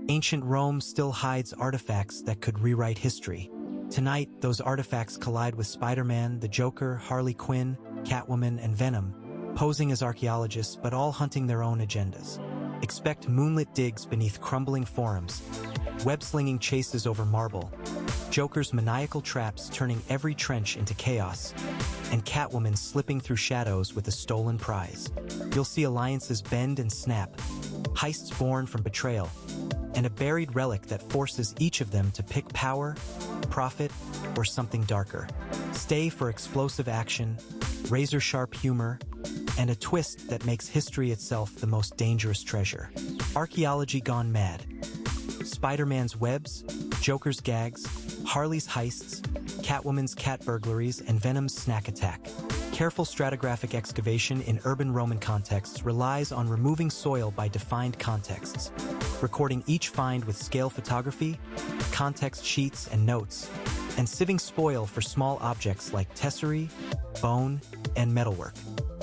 Ancient Rome still hides artifacts that could rewrite history. Tonight, those artifacts collide with Spider-Man, the Joker, Harley Quinn, Catwoman, and Venom, posing as archaeologists but all hunting their own agendas. Expect moonlit digs beneath crumbling forums, web-slinging chases over marble, Joker's maniacal traps turning every trench into chaos, and Catwoman slipping through shadows with a stolen prize. You'll see alliances bend and snap, heists born from betrayal, and a buried relic that forces each of them to pick power, profit, or something darker. Stay for explosive action, razor-sharp humor, and a twist that makes history itself the most dangerous treasure. Archaeology gone mad. Spider-Man's webs, Joker's gags, Harley's heists, Catwoman's cat burglaries, and Venom's snack attack. Careful stratigraphic excavation in urban Roman contexts relies on removing soil by defined contexts, recording each find with scale photography, context sheets, and notes, and sieving spoil for small objects like tesserae, bone, and metalwork.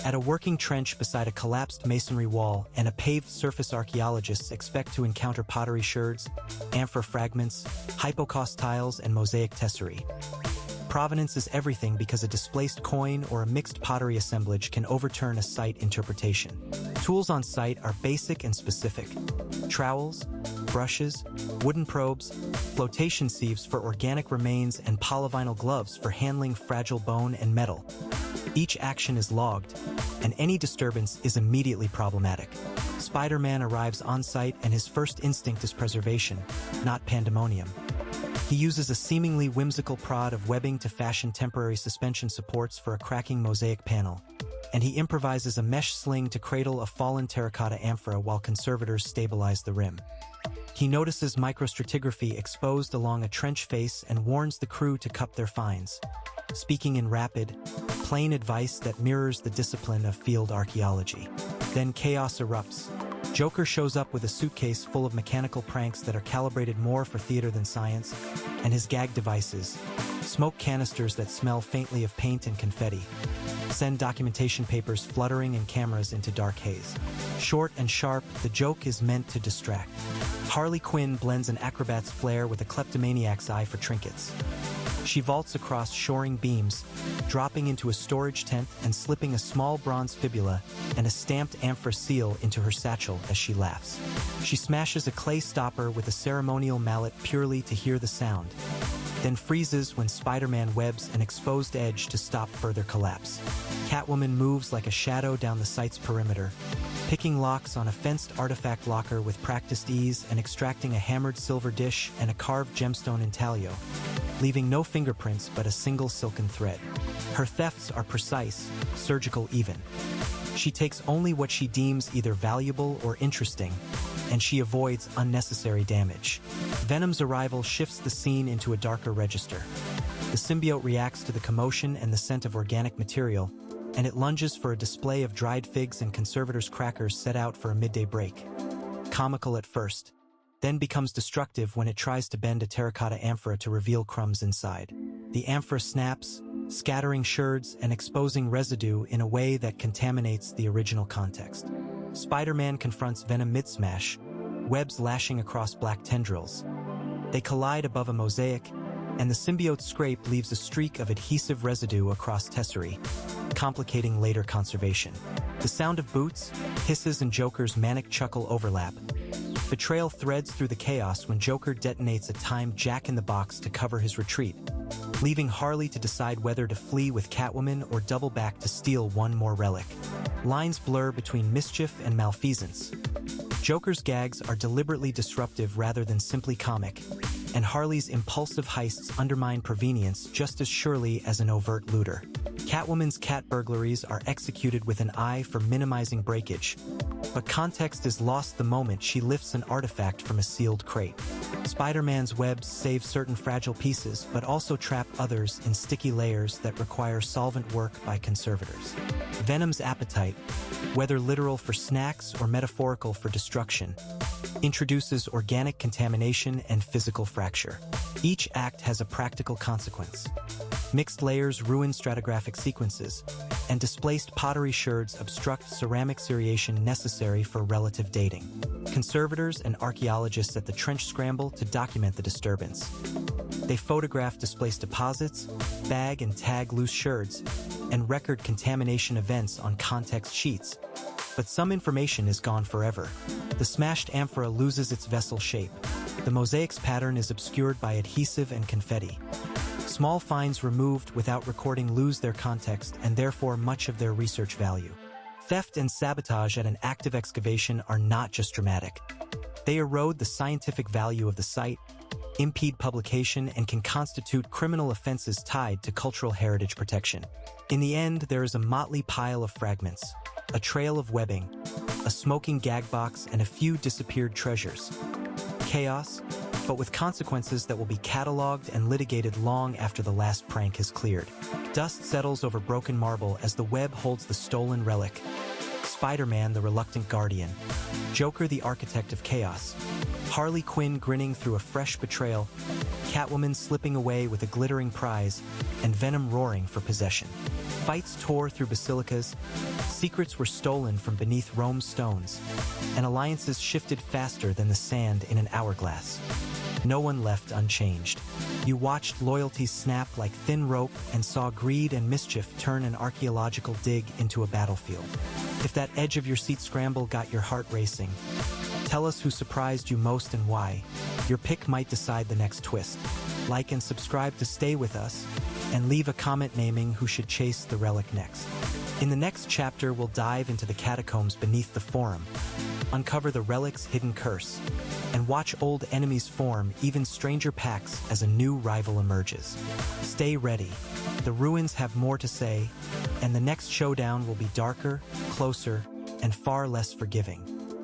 At a working trench beside a collapsed masonry wall and a paved surface, archaeologists expect to encounter pottery sherds, amphora fragments, hypocaust tiles, and mosaic tesserae. Provenance is everything because a displaced coin or a mixed pottery assemblage can overturn a site interpretation. Tools on site are basic and specific. Trowels, brushes, wooden probes, flotation sieves for organic remains, and polyvinyl gloves for handling fragile bone and metal. Each action is logged, and any disturbance is immediately problematic. Spider-Man arrives on site and his first instinct is preservation, not pandemonium. He uses a seemingly whimsical prod of webbing to fashion temporary suspension supports for a cracking mosaic panel, and he improvises a mesh sling to cradle a fallen terracotta amphora while conservators stabilize the rim. He notices microstratigraphy exposed along a trench face and warns the crew to cup their finds, speaking in rapid, plain advice that mirrors the discipline of field archaeology. Then chaos erupts. Joker shows up with a suitcase full of mechanical pranks that are calibrated more for theater than science, and his gag devices, smoke canisters that smell faintly of paint and confetti, send documentation papers fluttering and cameras into dark haze. Short and sharp, the joke is meant to distract. Harley Quinn blends an acrobat's flair with a kleptomaniac's eye for trinkets. She vaults across shoring beams, dropping into a storage tent and slipping a small bronze fibula and a stamped amphora seal into her satchel as she laughs. She smashes a clay stopper with a ceremonial mallet purely to hear the sound, then freezes when Spider-Man webs an exposed edge to stop further collapse. Catwoman moves like a shadow down the site's perimeter, picking locks on a fenced artifact locker with practiced ease and extracting a hammered silver dish and a carved gemstone intaglio, leaving no fingerprints but a single silken thread. Her thefts are precise, surgical even. She takes only what she deems either valuable or interesting, and she avoids unnecessary damage. Venom's arrival shifts the scene into a darker register. The symbiote reacts to the commotion and the scent of organic material, and it lunges for a display of dried figs and conservators' crackers set out for a midday break. Comical at first, then becomes destructive when it tries to bend a terracotta amphora to reveal crumbs inside. The amphora snaps, scattering sherds and exposing residue in a way that contaminates the original context. Spider-Man confronts Venom mid-smash, webs lashing across black tendrils. They collide above a mosaic, and the symbiote's scrape leaves a streak of adhesive residue across tesserae, complicating later conservation. The sound of boots, hisses, and Joker's manic chuckle overlap. Betrayal threads through the chaos when Joker detonates a timed jack-in-the-box to cover his retreat, leaving Harley to decide whether to flee with Catwoman or double back to steal one more relic. Lines blur between mischief and malfeasance. Joker's gags are deliberately disruptive rather than simply comic, and Harley's impulsive heists undermine provenience just as surely as an overt looter. Catwoman's cat burglaries are executed with an eye for minimizing breakage, but context is lost the moment she lifts an artifact from a sealed crate. Spider-Man's webs save certain fragile pieces, but also trap others in sticky layers that require solvent work by conservators. Venom's appetite, whether literal for snacks or metaphorical for destruction, introduces organic contamination and physical fracture. Each act has a practical consequence. Mixed layers ruin stratigraphic sequences, and displaced pottery sherds obstruct ceramic seriation necessary for relative dating. Conservators and archaeologists at the trench scramble to document the disturbance. They photograph displaced deposits, bag and tag loose sherds, and record contamination events on context sheets. But some information is gone forever. The smashed amphora loses its vessel shape. The mosaic's pattern is obscured by adhesive and confetti. Small finds removed without recording lose their context and therefore much of their research value. Theft and sabotage at an active excavation are not just dramatic. They erode the scientific value of the site, impede publication, and can constitute criminal offenses tied to cultural heritage protection. In the end, there is a motley pile of fragments, a trail of webbing, a smoking gag box, and a few disappeared treasures. Chaos, but with consequences that will be cataloged and litigated long after the last prank has cleared. Dust settles over broken marble as the web holds the stolen relic. Spider-Man, the reluctant guardian. Joker, the architect of chaos. Harley Quinn grinning through a fresh betrayal. Catwoman slipping away with a glittering prize, and Venom roaring for possession. Fights tore through basilicas, secrets were stolen from beneath Rome's stones, and alliances shifted faster than the sand in an hourglass. No one left unchanged. You watched loyalty snap like thin rope and saw greed and mischief turn an archaeological dig into a battlefield. If that edge of your seat scramble got your heart racing, tell us who surprised you most and why. Your pick might decide the next twist. Like and subscribe to stay with us, and leave a comment naming who should chase the relic next. In the next chapter, we'll dive into the catacombs beneath the Forum, uncover the relic's hidden curse, and watch old enemies form even stranger pacts as a new rival emerges. Stay ready. The ruins have more to say, and the next showdown will be darker, closer, and far less forgiving.